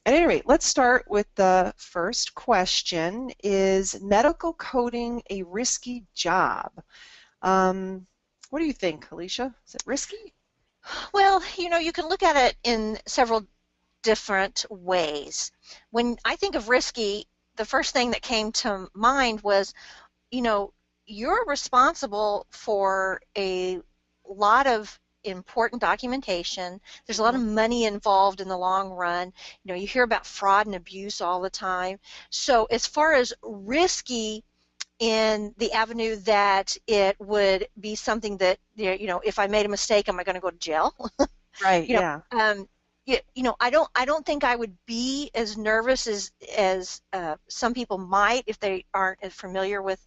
At any rate, let's start with the first question. Is medical coding a risky job? What do you think, Alicia? Is it risky? Well, you can look at it in several different ways. When I think of risky, the first thing that came to mind was, you know, you're responsible for a lot of important documentation. There's a lot of Mhm. money involved in the long run. You hear about fraud and abuse all the time. So as far as risky in the avenue that it would be something that, if I made a mistake, am I going to go to jail? Right, you know, yeah. um, I don't think I would be as nervous as some people might if they aren't as familiar with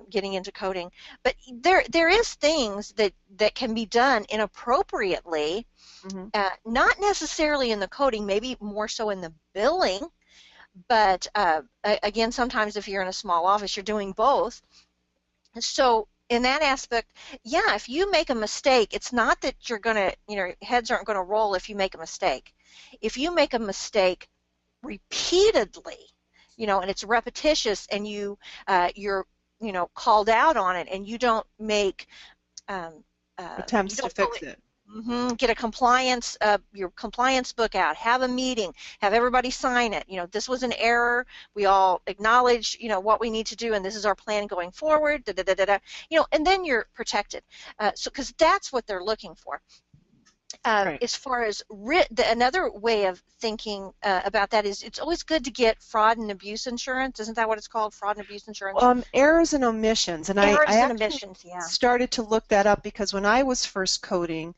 getting into coding. But there is things that can be done inappropriately, Hmm. not necessarily in the coding, maybe more so in the billing. But again, sometimes if you're in a small office, you're doing both. So in that aspect, yeah, if you make a mistake, it's not that you're gonna, heads aren't gonna roll if you make a mistake. If you make a mistake repeatedly, and it's repetitious, and you're, called out on it, and you don't make, um, you Attempts to don't go fix it. get a compliance, your compliance book out, have a meeting, have everybody sign it. This was an error. We all acknowledge, what we need to do, and this is our plan going forward. Da, da, da, da, da. And then you're protected. So, because that's what they're looking for. Right. As far as another way of thinking about that is, it's always good to get fraud and abuse insurance. Isn't that what it's called? Fraud and abuse insurance. Errors and omissions, and I Errors and actually omissions. Yeah. started to look that up because when I was first coding,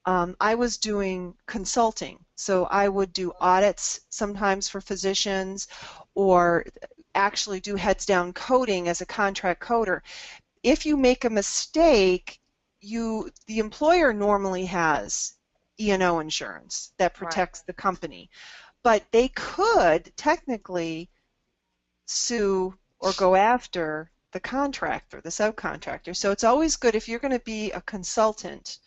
I was doing consulting. So I would do audits sometimes for physicians or actually do heads down coding as a contract coder. If you make a mistake, the employer normally has E&O insurance that Right. protects the company, but they could technically sue or go after the contractor, the subcontractor. So it's always good if you're going to be a consultant,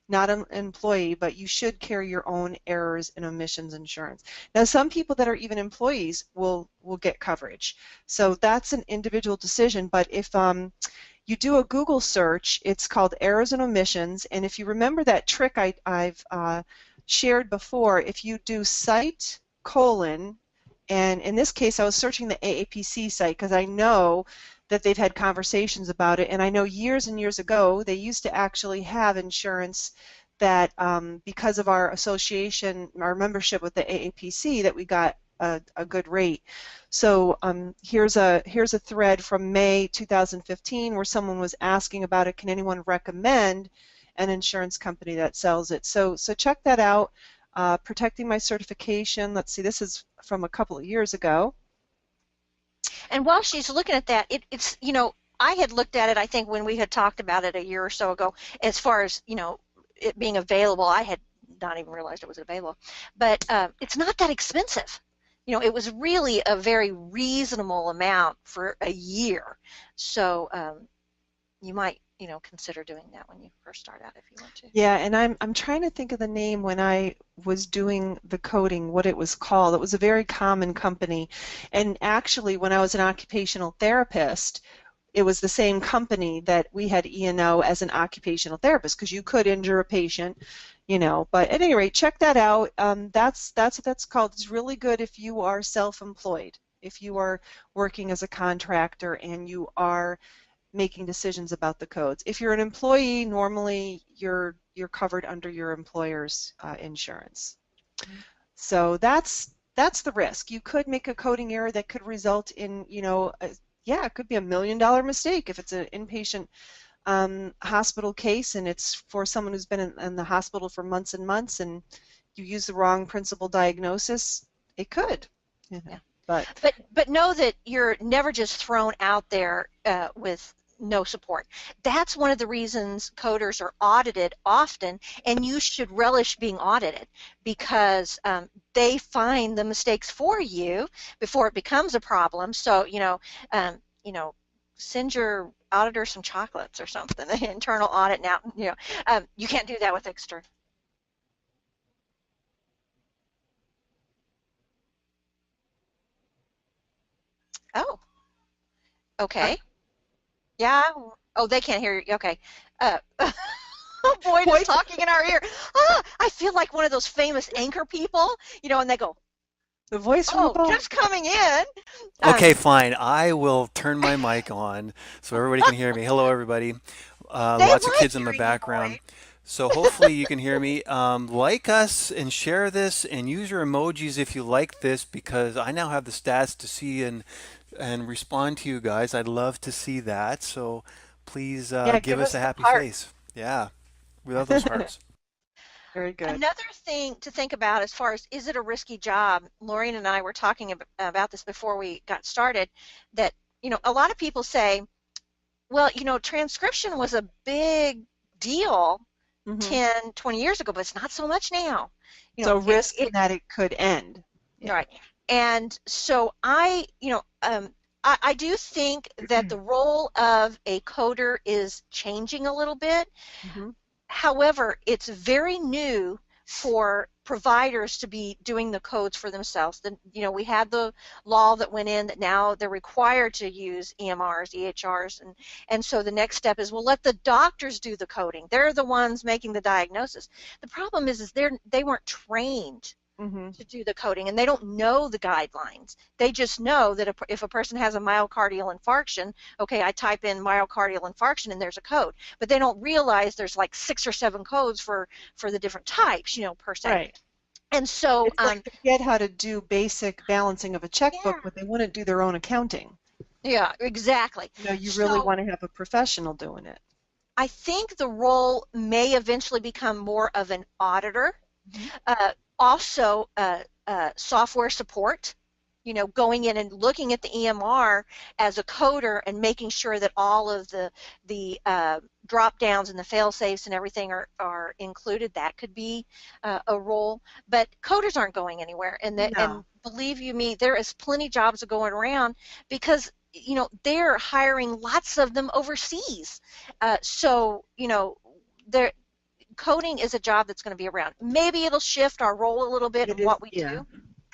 not an employee, but you should carry your own errors and omissions insurance. Now, some people that are even employees will get coverage. So that's an individual decision. But if you do a Google search, it's called errors and omissions. And if you remember that trick I've shared before, if you do site colon, and in this case I was searching the AAPC site because I know that they've had conversations about it, and I know years and years ago they used to actually have insurance that because of our association, our membership with the AAPC, that we got a good rate. So here's a thread from May 2015 where someone was asking about it. Can anyone recommend an insurance company that sells it? So check that out. Protecting my certification. Let's see. This is from a couple of years ago. And while she's looking at that, it's, I had looked at it, I think, when we had talked about it a year or so ago, as far as, it being available. I had not even realized it was available. But it's not that expensive. It was really a very reasonable amount for a year. So you might, consider doing that when you first start out if you want to. Yeah, and I'm trying to think of the name when I was doing the coding, what it was called. It was a very common company. And actually, when I was an occupational therapist, it was the same company that we had E&O as an occupational therapist because you could injure a patient, But at any rate, check that out. That's what that's called. It's really good if you are self-employed, if you are working as a contractor and you are making decisions about the codes. If you're an employee, normally you're covered under your employer's insurance. So that's the risk. You could make a coding error that could result in, yeah, it could be $1 million mistake if it's an inpatient hospital case and it's for someone who's been in the hospital for months and months, and you use the wrong principal diagnosis. It could. Yeah. But But know that you're never just thrown out there with no support. That's one of the reasons coders are audited often, and you should relish being audited because they find the mistakes for you before it becomes a problem. So send your auditor some chocolates or something. The internal audit now, you can't do that with external. Oh, Uh, okay. Yeah. Oh, they can't hear you. Okay. Boyd is Boyd's talking in our ear. Ah, I feel like one of those famous anchor people, and they go, the voice from "Oh, above. just coming in." Okay, Um, fine. I will turn my mic on so everybody can hear me. Hello, everybody. they Lots of like kids in the hearing you, background. Boyd. So hopefully you can hear me. Like us and share this and use your emojis if you like this because I now have the stats to see and respond to you guys. I'd love to see that. So please Yeah, give give us us a some happy heart. face. Yeah, we love those hearts. Very good. Another thing to think about as far as is it a risky job, Maureen and I were talking about this before we got started, that, a lot of people say, well, transcription was a big deal Hmm. 10, 20 years ago, but it's not so much now. You know, So it, risk in it that it could end. Yeah. right. And so I do think that the role of a coder is changing a little bit. Hmm. However, it's very new for providers to be doing the codes for themselves. We had the law that went in that now they're required to use EMRs, EHRs, and so the next step is, well, let the doctors do the coding. They're the ones making the diagnosis. The problem is they weren't trained Hmm. to do the coding, and they don't know the guidelines. They just know that if a person has a myocardial infarction, okay, I type in myocardial infarction and there's a code, but they don't realize there's like 6 or 7 codes for the different types, per se. Right. And so, It's like they get how to do basic balancing of a checkbook, yeah, but they wouldn't do their own accounting. yeah, exactly. You really So want to have a professional doing it. I think the role may eventually become more of an auditor. Hmm. Also, software support, going in and looking at the EMR as a coder and making sure that all of the drop downs and the fail safes and everything are included. That could be a role, but coders aren't going anywhere. And No, believe you me, there is plenty of jobs going around because they're hiring lots of them overseas. So there coding is a job that's going to be around. Maybe it'll shift our role a little bit it in is. what we Yeah, do,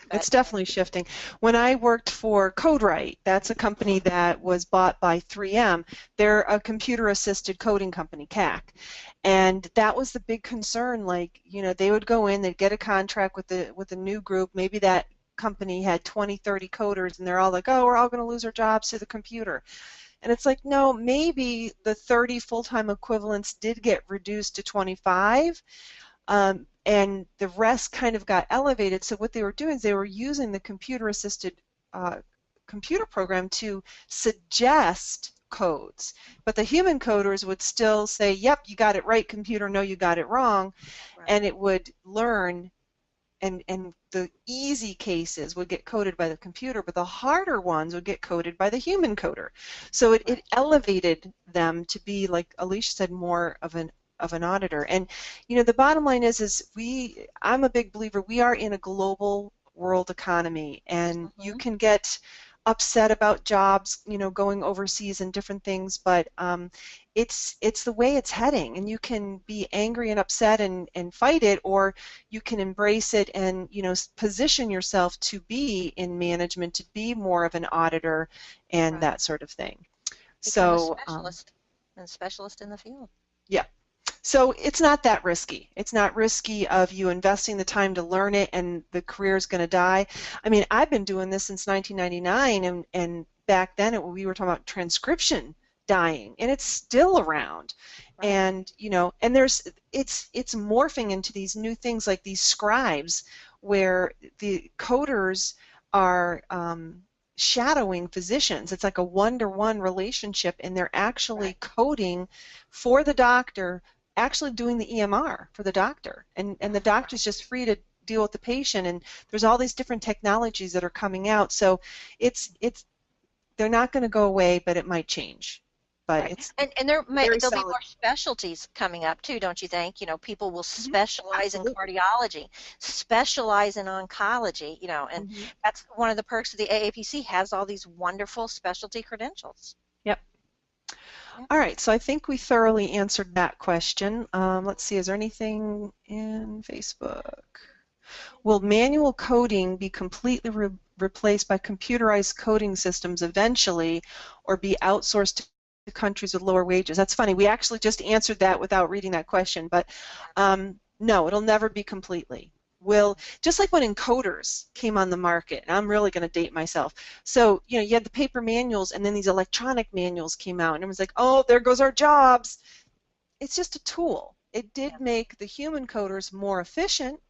but it's definitely shifting. When I worked for CodeWrite, that's a company that was bought by 3M. They're a computer-assisted coding company, CAC, and that was the big concern. Like, they would go in, they'd get a contract with a new group. Maybe that company had 20, 30 coders, and they're all like, "Oh, we're all going to lose our jobs to the computer." And it's like, no, maybe the 30 full-time equivalents did get reduced to 25, and the rest kind of got elevated. So what they were doing is they were using the computer-assisted uh, computer program to suggest codes. But the human coders would still say, yep, you got it right, computer, no, you got it wrong, right, and it would learn, and the easy cases would get coded by the computer, but the harder ones would get coded by the human coder. So it right. elevated them to be, like Alicia said, more of an auditor. And the bottom line is I'm a big believer we are in a global world economy, and you Hmm. can get upset about jobs, going overseas and different things, but it's the way it's heading, and you can be angry and upset and fight it, or you can embrace it and position yourself to be in management, to be more of an auditor and Right. that sort of thing. Become a So specialist and specialist in the field. yeah, so it's not that risky. It's not risky of you investing the time to learn it and the career is going to die. I mean, I've been doing this since 1999, and back then we were talking about transcription dying, and it's still around. Right. And and it's morphing into these new things like these scribes, where the coders are shadowing physicians. It's like a one-to-one relationship, and they're actually Right. coding for the doctor, actually doing the EMR for the doctor, and the doctor's just free to deal with the patient. And there's all these different technologies that are coming out, so it's they're not going to go away, but it might change. But Right. it's And very there'll be solid. more specialties coming up too, don't you think? People will Hmm. specialize in Absolutely. cardiology, specialize in oncology, and Hmm. that's one of the perks of the AAPC, has all these wonderful specialty credentials. Yep. Yeah. All right, so I think we thoroughly answered that question. Let's see, is there anything in Facebook? Will manual coding be completely replaced by computerized coding systems eventually, or be outsourced to countries with lower wages? That's funny. We actually just answered that without reading that question, but no, it'll never be completely. Will, just like when encoders came on the market, and I'm really going to date myself. So, you know, you had the paper manuals, and then these electronic manuals came out, and it was like, oh, there goes our jobs. It's just a tool. It did make the human coders more efficient.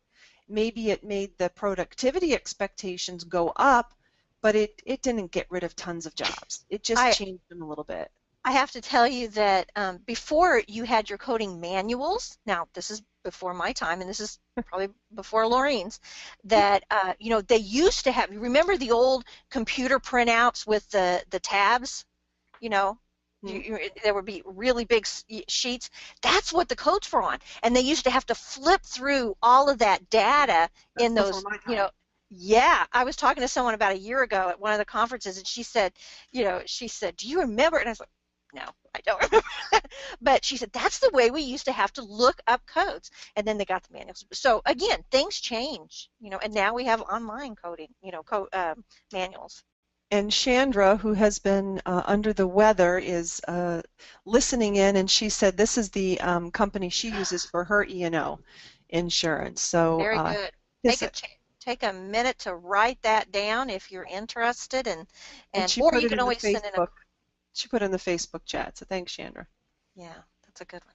Maybe it made the productivity expectations go up, but it didn't get rid of tons of jobs. It just I changed them a little bit. I have to tell you that before you had your coding manuals, now this is before my time, and this is probably before Laureen's, that you know, they used to have, remember the old computer printouts with the tabs, you know, there would be really big sheets. That's what the codes were on, and they used to have to flip through all of that data That's in before those, my you time. know. Yeah, I was talking to someone about a year ago at one of the conferences, and she said, you know, she said, do you remember? And I was like, no, I don't remember. But she said that's the way we used to have to look up codes, and then they got the manuals. So again, things change, you know, and now we have online coding, you know, manuals. And Chandra, who has been under the weather, is listening in, and she said this is the company she uses for her E&O insurance. So Very good. yes, Take a minute to write that down if you're interested, and and she or put you it can in the always send in a, Facebook. She put it in the Facebook chat. So thanks, Chandra. yeah, that's a good one.